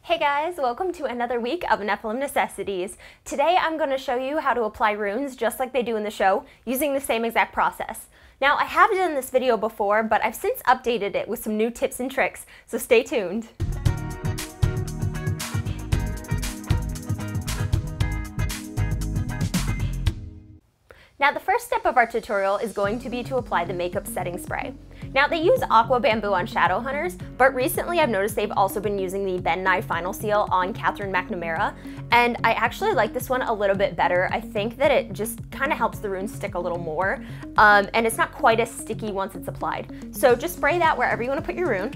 Hey guys, welcome to another week of Nephilim Necessities. Today I'm going to show you how to apply runes just like they do in the show, using the same exact process. Now I have done this video before, but I've since updated it with some new tips and tricks, so stay tuned. Now the first step of our tutorial is going to be to apply the makeup setting spray. Now they use aqua bamboo on Shadowhunters, but recently I've noticed they've also been using the Ben Nye Final Seal on Catherine McNamara, and I actually like this one a little bit better. I think that it just kind of helps the runes stick a little more, and it's not quite as sticky once it's applied. So just spray that wherever you want to put your rune.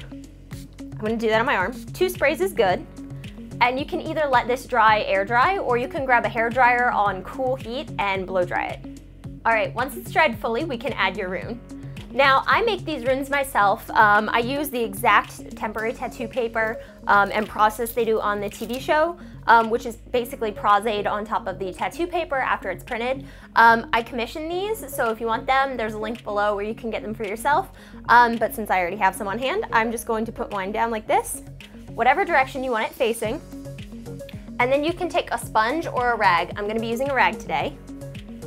I'm going to do that on my arm. 2 sprays is good. And you can either let this dry air dry, or you can grab a hair dryer on cool heat and blow dry it. Alright, once it's dried fully, we can add your rune. Now, I make these runes myself. I use the exact temporary tattoo paper and process they do on the TV show, which is basically prosade on top of the tattoo paper after it's printed. I commission these, so if you want them, there's a link below where you can get them for yourself. But since I already have some on hand, I'm just going to put mine down like this, whatever direction you want it facing. And then you can take a sponge or a rag. I'm going to be using a rag today.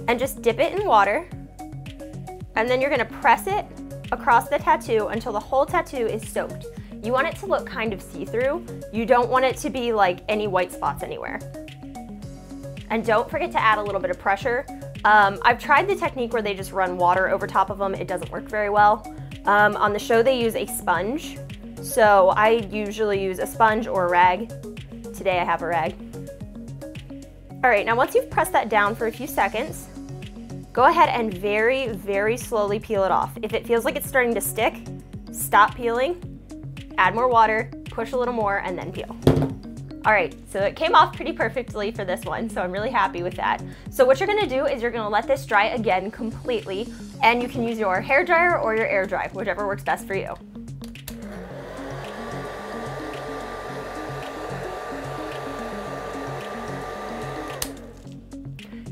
And just dip it in water, and then you're gonna press it across the tattoo until the whole tattoo is soaked. You want it to look kind of see-through. You don't want it to be like any white spots anywhere. And don't forget to add a little bit of pressure. I've tried the technique where they just run water over top of them. It doesn't work very well. On the show they use a sponge, so I usually use a sponge or a rag. Today I have a rag. All right, now once you've pressed that down for a few seconds, go ahead and very, very slowly peel it off. If it feels like it's starting to stick, stop peeling, add more water, push a little more, and then peel. All right, so it came off pretty perfectly for this one, so I'm really happy with that. So what you're gonna do is you're gonna let this dry again completely, and you can use your hair dryer or your air dry, whichever works best for you.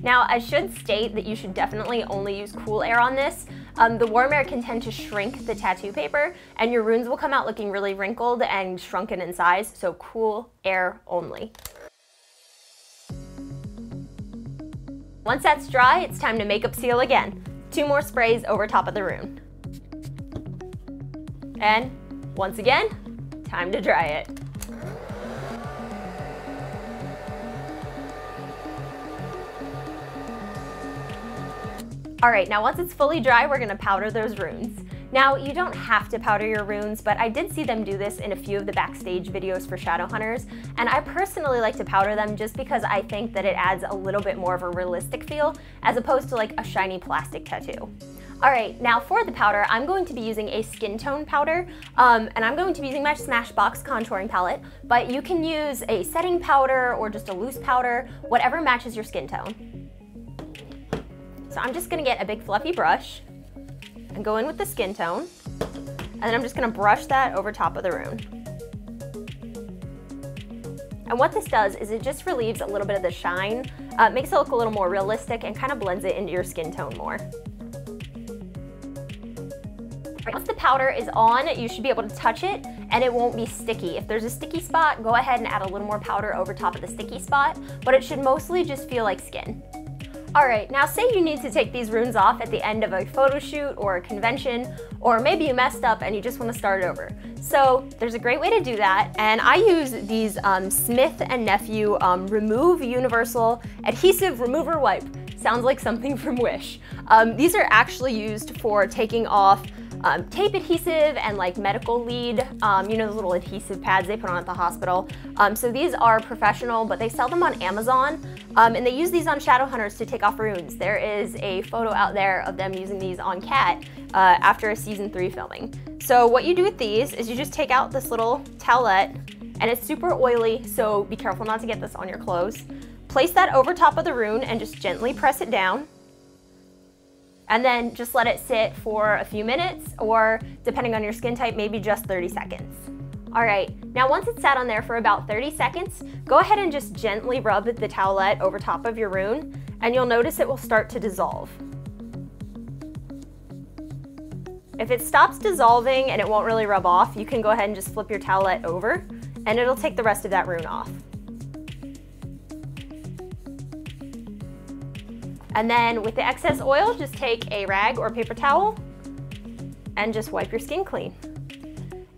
Now, I should state that you should definitely only use cool air on this. The warm air can tend to shrink the tattoo paper, and your runes will come out looking really wrinkled and shrunken in size, so cool air only. Once that's dry, it's time to makeup seal again. 2 more sprays over top of the rune. And once again, time to dry it. All right, now once it's fully dry, we're gonna powder those runes. Now, you don't have to powder your runes, but I did see them do this in a few of the backstage videos for Shadowhunters, and I personally like to powder them just because I think that it adds a little bit more of a realistic feel, as opposed to like a shiny plastic tattoo. All right, now for the powder, I'm going to be using a skin tone powder, and I'm going to be using my Smashbox contouring palette, but you can use a setting powder or just a loose powder, whatever matches your skin tone. So I'm just gonna get a big fluffy brush and go in with the skin tone, and then I'm just gonna brush that over top of the rune. And what this does is it just relieves a little bit of the shine, makes it look a little more realistic, and kind of blends it into your skin tone more. Once the powder is on, you should be able to touch it and it won't be sticky. If there's a sticky spot, go ahead and add a little more powder over top of the sticky spot, but it should mostly just feel like skin. All right, now say you need to take these runes off at the end of a photo shoot or a convention, or maybe you messed up and you just want to start over. So there's a great way to do that, and I use these Smith & Nephew Remove Universal Adhesive Remover Wipe. Sounds like something from Wish. These are actually used for taking off tape adhesive and like medical lead, you know, those little adhesive pads they put on at the hospital. So these are professional, but they sell them on Amazon, and they use these on Shadowhunters to take off runes. There is a photo out there of them using these on Cat after a season 3 filming. So what you do with these is you just take out this little towelette, and it's super oily, so be careful not to get this on your clothes. Place that over top of the rune and just gently press it down. And then just let it sit for a few minutes, or depending on your skin type, maybe just 30 seconds. All right, now once it's sat on there for about 30 seconds, go ahead and just gently rub the towelette over top of your rune, and you'll notice it will start to dissolve. If it stops dissolving and it won't really rub off, you can go ahead and just flip your towelette over and it'll take the rest of that rune off. And then with the excess oil, just take a rag or paper towel and just wipe your skin clean.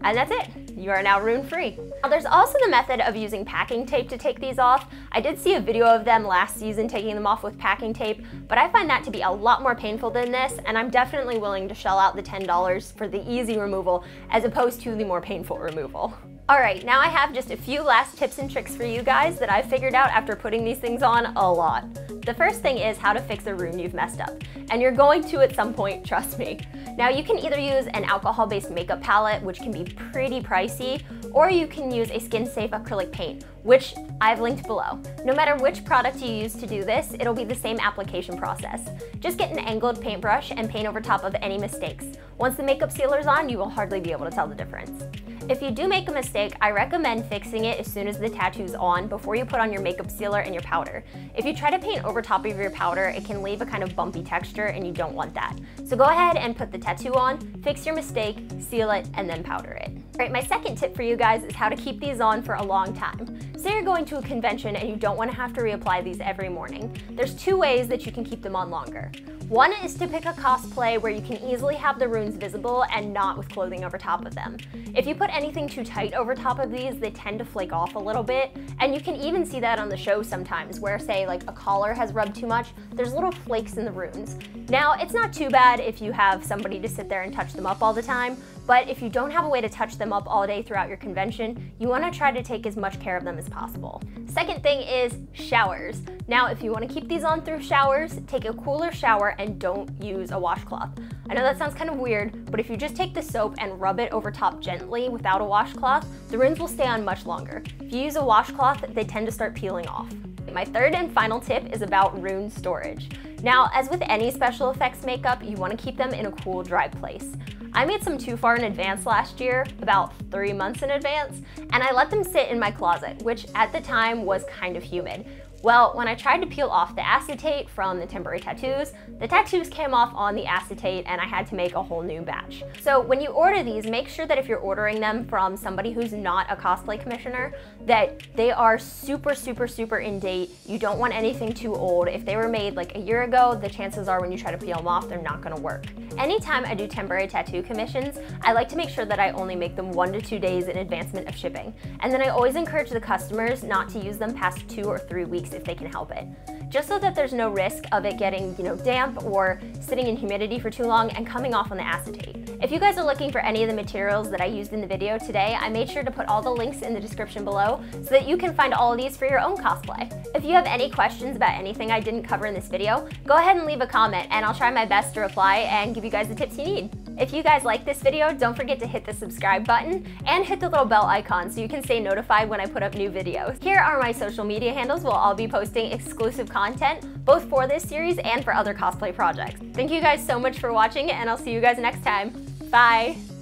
And that's it. You are now rune free. Now there's also the method of using packing tape to take these off. I did see a video of them last season taking them off with packing tape, but I find that to be a lot more painful than this, and I'm definitely willing to shell out the $10 for the easy removal as opposed to the more painful removal. Alright, now I have just a few last tips and tricks for you guys that I've figured out after putting these things on a lot. The first thing is how to fix a rune you've messed up, and you're going to at some point, trust me. Now you can either use an alcohol-based makeup palette, which can be pretty pricey, or you can use a skin-safe acrylic paint, which I've linked below. No matter which product you use to do this, it'll be the same application process. Just get an angled paintbrush and paint over top of any mistakes. Once the makeup sealer's on, you will hardly be able to tell the difference. If you do make a mistake, I recommend fixing it as soon as the tattoo's on before you put on your makeup sealer and your powder. If you try to paint over top of your powder, it can leave a kind of bumpy texture and you don't want that. So go ahead and put the tattoo on, fix your mistake, seal it, and then powder it. Alright, my second tip for you guys is how to keep these on for a long time. Say you're going to a convention and you don't want to have to reapply these every morning. There's two ways that you can keep them on longer. One is to pick a cosplay where you can easily have the runes visible and not with clothing over top of them. If you put anything too tight over top of these, they tend to flake off a little bit, and you can even see that on the show sometimes, where say like a collar has rubbed too much, there's little flakes in the runes. Now, it's not too bad if you have somebody to sit there and touch them up all the time, but if you don't have a way to touch them up all day throughout your convention, you want to try to take as much care of them as possible. Second thing is showers. Now, if you want to keep these on through showers, take a cooler shower and don't use a washcloth. I know that sounds kind of weird, but if you just take the soap and rub it over top gently without a washcloth, the runes will stay on much longer. If you use a washcloth, they tend to start peeling off. My third and final tip is about rune storage. Now, as with any special effects makeup, you want to keep them in a cool, dry place. I made some too far in advance last year, about 3 months in advance, and I let them sit in my closet, which at the time was kind of humid. Well, when I tried to peel off the acetate from the temporary tattoos, the tattoos came off on the acetate and I had to make a whole new batch. So when you order these, make sure that if you're ordering them from somebody who's not a cosplay commissioner, that they are super, super, super in date. You don't want anything too old. If they were made like a year ago, the chances are when you try to peel them off, they're not gonna work. Anytime I do temporary tattoo commissions, I like to make sure that I only make them 1 to 2 days in advancement of shipping. And then I always encourage the customers not to use them past 2 or 3 weeks if they can help it, just so that there's no risk of it getting, damp or sitting in humidity for too long and coming off on the acetate. If you guys are looking for any of the materials that I used in the video today, I made sure to put all the links in the description below so that you can find all of these for your own cosplay. If you have any questions about anything I didn't cover in this video, go ahead and leave a comment and I'll try my best to reply and give you guys the tips you need. If you guys like this video, don't forget to hit the subscribe button and hit the little bell icon so you can stay notified when I put up new videos. Here are my social media handles where I'll be posting exclusive content, both for this series and for other cosplay projects. Thank you guys so much for watching, and I'll see you guys next time. Bye!